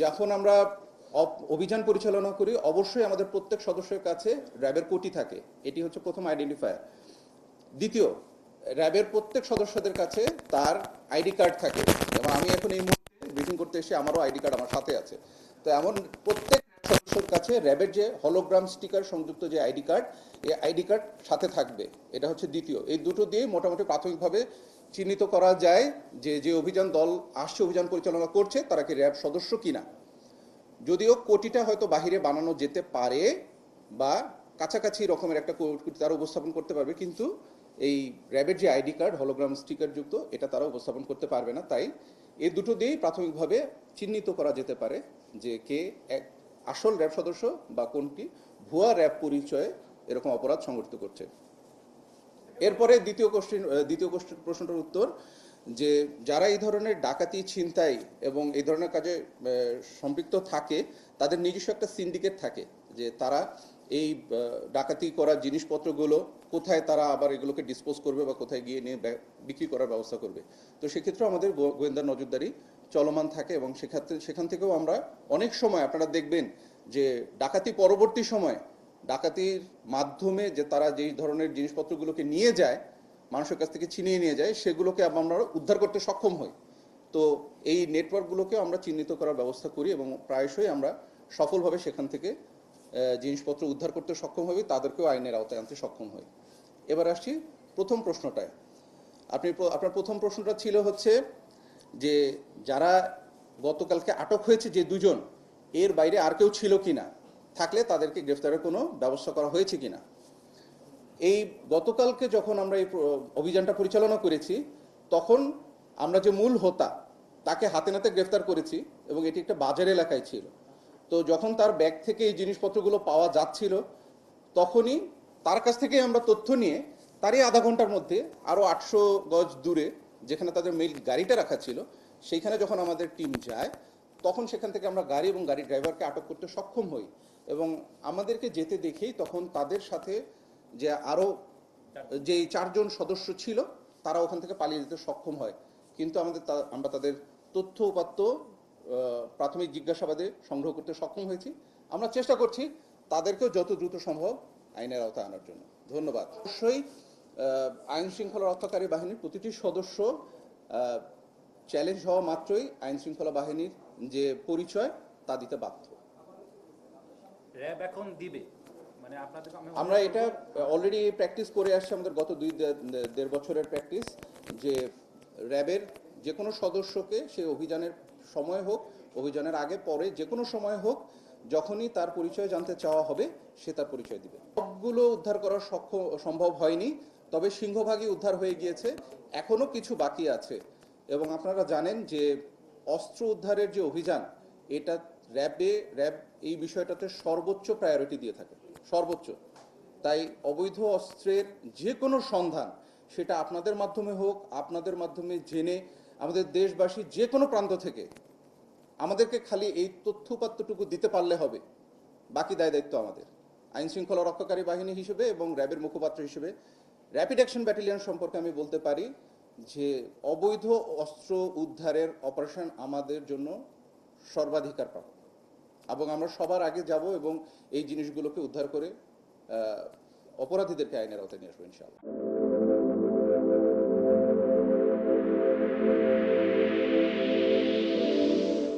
যখন আমরা অভিযান পরিচালনা করি অবশ্যই আমাদের প্রত্যেক সদস্যের কাছে র্যাবের কোটি থাকে, এটি হচ্ছে প্রথম আইডেন্টিফায়ার। দ্বিতীয়, র্যাবের প্রত্যেক সদস্যদের কাছে তার আইডি কার্ড থাকে, এবং আমি এখন এই মুহূর্তে ব্রিফিং করতে এসে আমারও আইডি কার্ড আমার সাথে আছে। তো এমন প্রত্যেক সদস্যের কাছে র্যাবের যে হলোগ্রাম স্টিকার সংযুক্ত যে আইডি কার্ড, এই আইডি কার্ড সাথে থাকবে। এটা হচ্ছে দ্বিতীয়। এই দুটো দিয়ে মোটামুটি প্রাথমিকভাবে চিহ্নিত করা যায় যে যে অভিযান দল আসছে, অভিযান পরিচালনা করছে, তারা কি র্যাব সদস্য কিনা। যদিও কোটিটা হয়তো বাহিরে বানানো যেতে পারে বা কাছাকাছি রকমের একটা কোটি তারা উপস্থাপন করতে পারবে, কিন্তু এই র্যাবের যে আইডি কার্ড হলোগ্রাম স্টিকার যুক্ত, এটা তারা উপস্থাপন করতে পারবে না। তাই এই দুটো দিয়েই প্রাথমিকভাবে চিহ্নিত করা যেতে পারে যে কে এক আসল র্যাব সদস্য বা কোনটি ভুয়া র্যাব পরিচয়ে এরকম অপরাধ সংগঠিত করছে। এরপরে দ্বিতীয় প্রশ্নটার উত্তর, যে যারা এই ধরনের ডাকাতি, ছিনতাই এবং এই ধরনের কাজে সম্পৃক্ত থাকে, তাদের নিজস্ব একটা সিন্ডিকেট থাকে, যে তারা এই ডাকাতি করা জিনিসপত্রগুলো কোথায় তারা আবার এগুলোকে ডিসপোজ করবে বা কোথায় গিয়ে নিয়ে বিক্রি করার ব্যবস্থা করবে। তো সেক্ষেত্রে আমাদের গোয়েন্দা নজরদারি চলমান থাকে, এবং সেখান থেকেও আমরা অনেক সময় আপনারা দেখবেন যে ডাকাতি পরবর্তী সময় ডাকাতির মাধ্যমে যে তারা যেই ধরনের জিনিসপত্রগুলোকে নিয়ে যায়, মানুষের কাছ থেকে ছিনিয়ে নিয়ে যায়, সেগুলোকে আমরা উদ্ধার করতে সক্ষম হই। তো এই নেটওয়ার্কগুলোকে আমরা চিহ্নিত করার ব্যবস্থা করি, এবং প্রায়শই আমরা সফলভাবে সেখান থেকে জিনিসপত্র উদ্ধার করতে সক্ষম হই, তাদেরকেও আইনের আওতায় আনতে সক্ষম হই। এবার আসছি প্রথম প্রশ্নটায়। আপনার প্রথম প্রশ্নটা ছিল হচ্ছে যে যারা গতকালকে আটক হয়েছে যে দুজন, এর বাইরে আর কেউ ছিল কিনা, থাকলে তাদেরকে গ্রেফতারের কোনো ব্যবস্থা করা হয়েছে কিনা। এই গতকালকে যখন আমরা এই অভিযানটা পরিচালনা করেছি, তখন আমরা যে মূল হোতা তাকে হাতে নাতে গ্রেফতার করেছি, এবং এটি একটা বাজার এলাকায় ছিল। তো যখন তার ব্যাগ থেকে এই জিনিসপত্রগুলো পাওয়া যাচ্ছিল, তখনই তার কাছ থেকে আমরা তথ্য নিয়ে তারই আধা ঘন্টার মধ্যে আরও 800 গজ দূরে যেখানে তাদের মেইল গাড়িটা রাখা ছিল, সেইখানে যখন আমাদের টিম যায়, তখন সেখান থেকে আমরা গাড়ি এবং গাড়ির ড্রাইভারকে আটক করতে সক্ষম হই। এবং আমাদেরকে যেতে দেখেই তখন তাদের সাথে যে আরও যেই 4 জন সদস্য ছিল, তারা ওখান থেকে পালিয়ে যেতে সক্ষম হয়। কিন্তু আমরা তাদের তথ্য উপাত্ত প্রাথমিক জিজ্ঞাসাবাদে সংগ্রহ করতে সক্ষম হয়েছি। আমরা চেষ্টা করছি তাদেরকেও যত দ্রুত সম্ভব আইনের আওতায় আনার জন্য। ধন্যবাদ। অবশ্যই আইন শৃঙ্খলা রক্ষাকারী বাহিনীর প্রতিটি সদস্য চ্যালেঞ্জ হওয়া মাত্রই আইন শৃঙ্খলা বাহিনীর যে পরিচয় তা দিতে বাধ্য। র্যাব এখন দিবে, মানে আপনাদের আমরা এটা অলরেডি প্র্যাকটিস করে আসছি, আমাদের গত 2-1.5 বছরের প্র্যাকটিস, যে র্যাবের যে কোনো সদস্যকে সে অভিযানের সময় হোক, অভিযানের আগে পরে, যে কোনো সময় হোক, যখনই তার পরিচয় জানতে চাওয়া হবে, সে তার পরিচয় দিবে। সবগুলো উদ্ধার করা সম্ভব হয়নি, তবে সিংহভাগই উদ্ধার হয়ে গিয়েছে, এখনো কিছু বাকি আছে। এবং আপনারা জানেন যে অস্ত্র উদ্ধারের যে অভিযান, এটা র্যাব এই বিষয়টাতে সর্বোচ্চ প্রায়োরিটি দিয়ে থাকে, সর্বোচ্চ। তাই অবৈধ অস্ত্রের যে কোনো সন্ধান, সেটা আপনাদের মাধ্যমে হোক, আপনাদের মাধ্যমে জেনে আমাদের দেশবাসী যে কোনো প্রান্ত থেকে আমাদেরকে খালি এই তথ্যপাত্রটুকু দিতে পারলে হবে, বাকি দায়িত্ব আমাদের। আইন শৃঙ্খলা রক্ষাকারী বাহিনী হিসেবে এবং র্যাবের মুখপাত্র হিসেবে র্যাপিড অ্যাকশন ব্যাটালিয়ন সম্পর্কে আমি বলতে পারি যে অবৈধ অস্ত্র উদ্ধারের অপারেশন আমাদের জন্য সর্বাধিকার প্রাপ্য, এবং আমরা সবার আগে যাব এবং এই জিনিসগুলোকে উদ্ধার করে অপরাধীদেরকে আইনের আওতায় নিয়ে আসবো ইনশাআল্লাহ।